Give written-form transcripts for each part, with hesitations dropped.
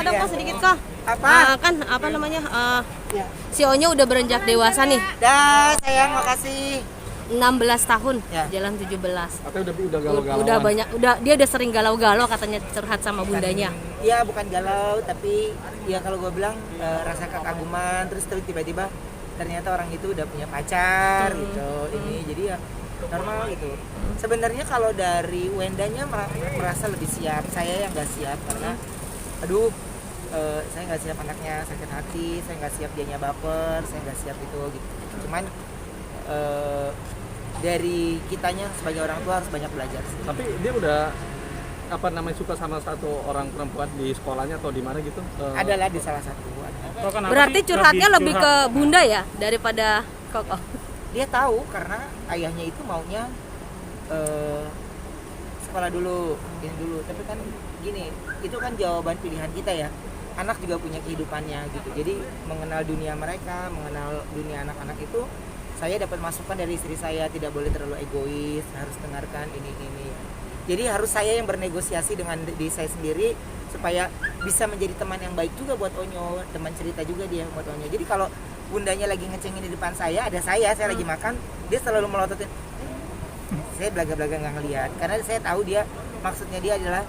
dong kok sedikit kok. Apa? Kan apa namanya? Ya. Si Onyo udah beranjak dewasa nih. Dah, sayang, makasih. 16 tahun, Ya. jalan 17. Katanya udah galau-galau. Udah banyak, dia udah sering galau-galau katanya curhat sama bundanya. Iya, bukan galau, tapi ya kalau gue bilang rasa kekaguman, terus tiba-tiba ternyata orang itu udah punya pacar gitu. Ini jadi ya normal gitu. Sebenarnya kalau dari Wendanya merasa lebih siap, saya yang nggak siap karena aduh, saya nggak siap anaknya sakit hati, saya nggak siap dianya baper, saya nggak siap itu gitu. Cuman dari kitanya sebagai orang tua harus banyak belajar sih. Tapi dia udah suka sama satu orang perempuan di sekolahnya atau di mana gitu? Adalah di salah satu. Berarti curhatnya lebih ke bunda ya daripada Koko. Dia tahu karena ayahnya itu maunya sekolah dulu, ini dulu. Tapi kan gini, itu kan jawaban pilihan kita ya. Anak juga punya kehidupannya gitu. Jadi mengenal dunia mereka, mengenal dunia anak-anak itu, saya dapat masukan dari istri saya, tidak boleh terlalu egois, harus dengarkan ini. Jadi harus saya yang bernegosiasi dengan diri saya sendiri supaya bisa menjadi teman yang baik juga buat Onyo, teman cerita juga dia buat Onyo. Jadi kalau bundanya lagi ngecengin di depan saya, ada saya lagi makan, dia selalu melototin. Saya belaga-belaga nggak ngelihat, karena saya tahu dia maksudnya dia adalah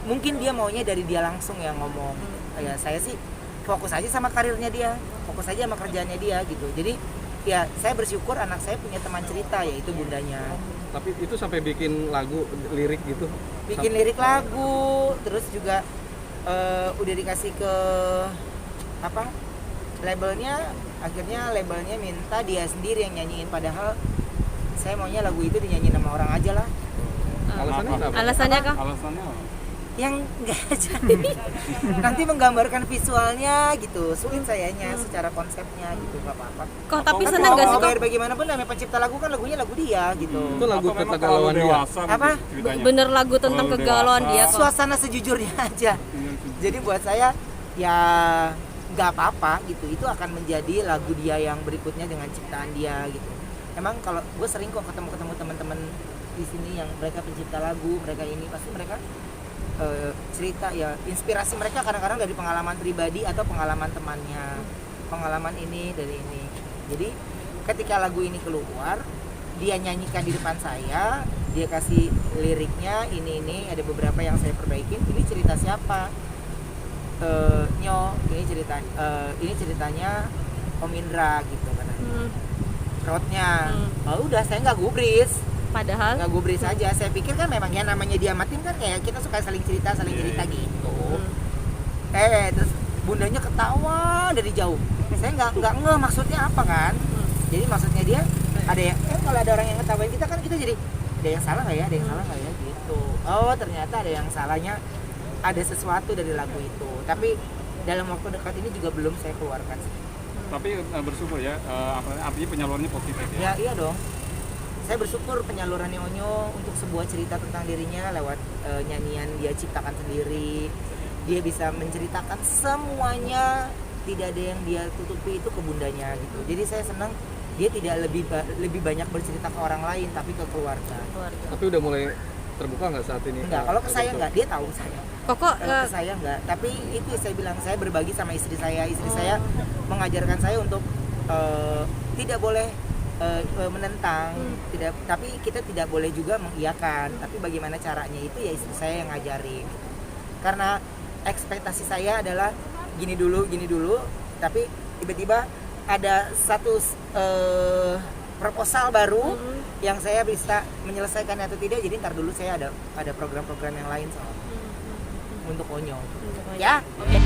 mungkin dia maunya dari dia langsung yang ngomong. Ya saya sih fokus aja sama karirnya dia, fokus aja sama kerjaannya dia gitu. Jadi ya saya bersyukur anak saya punya teman cerita yaitu bundanya. Tapi itu sampai bikin lagu lirik gitu? Bikin lirik lagu, terus juga udah dikasih ke apa labelnya, akhirnya labelnya minta dia sendiri yang nyanyiin, padahal saya maunya lagu itu dinyanyiin sama orang aja lah. Alasannya kenapa? Alasannya kok? Alasannya Yang enggak jadi nanti menggambarkan visualnya gitu, sulit sayanya secara konsepnya gitu, nggak apa-apa. Kok tapi Kan seneng mau gak sih kok? biar bagaimanapun namanya pencipta lagu kan lagunya lagu dia gitu. Itu lagu Atau memang ketegalauan terlalu dia. dewasa gitu Apa? ceritanya? Bener lagu tentang Terlalu kegalauan dewasa. dia kok. Suasana sejujurnya aja. Jadi buat saya ya nggak apa-apa gitu, itu akan menjadi lagu dia yang berikutnya dengan ciptaan dia gitu. Emang kalau gue sering kok ketemu teman-teman di sini yang mereka pencipta lagu, mereka ini pasti mereka cerita ya, inspirasi mereka kadang-kadang dari pengalaman pribadi atau pengalaman temannya, pengalaman ini dari ini. Jadi ketika lagu ini keluar, dia nyanyikan di depan saya, dia kasih liriknya ini ada beberapa yang saya perbaikin. Ini cerita siapa? Nyo, ini ceritanya Om Indra gitu kan. Crowdnya, oh udah saya nggak gubris. Padahal Nggak gubris aja, saya pikir kan memang ya namanya dia matiin kan kayak kita suka saling cerita gitu. Terus bundanya ketawa dari jauh, saya nggak ngeh maksudnya apa kan. Jadi maksudnya dia ada yang kalau ada orang yang ngetawain kita kan kita jadi ada yang salah nggak ya, gitu. Oh ternyata ada yang salahnya, ada sesuatu dari lagu itu, tapi dalam waktu dekat ini juga belum saya keluarkan sih. Tapi bersyukur ya, artinya penyalurannya positif ya. Ya iya dong. Saya bersyukur penyalurannya Onyo untuk sebuah cerita tentang dirinya lewat nyanyian dia ciptakan sendiri. Dia bisa menceritakan semuanya, tidak ada yang dia tutupi itu ke bundanya gitu. Jadi saya senang dia tidak lebih banyak bercerita ke orang lain tapi ke keluarga. Tapi udah mulai terbuka nggak saat ini? Enggak, kalau ke saya enggak, dia tahu saya. Koko Kalau ke saya enggak, tapi itu saya bilang saya berbagi sama istri saya. Istri saya mengajarkan saya untuk tidak boleh menentang, tapi kita tidak boleh juga mengiyakan. Tapi bagaimana caranya itu ya istri saya yang ngajarin. Karena ekspektasi saya adalah gini dulu, tapi tiba-tiba ada satu proposal baru yang saya bisa menyelesaikan atau tidak. Jadi ntar dulu saya ada program-program yang lain soal untuk Onyo. Ya. Oke.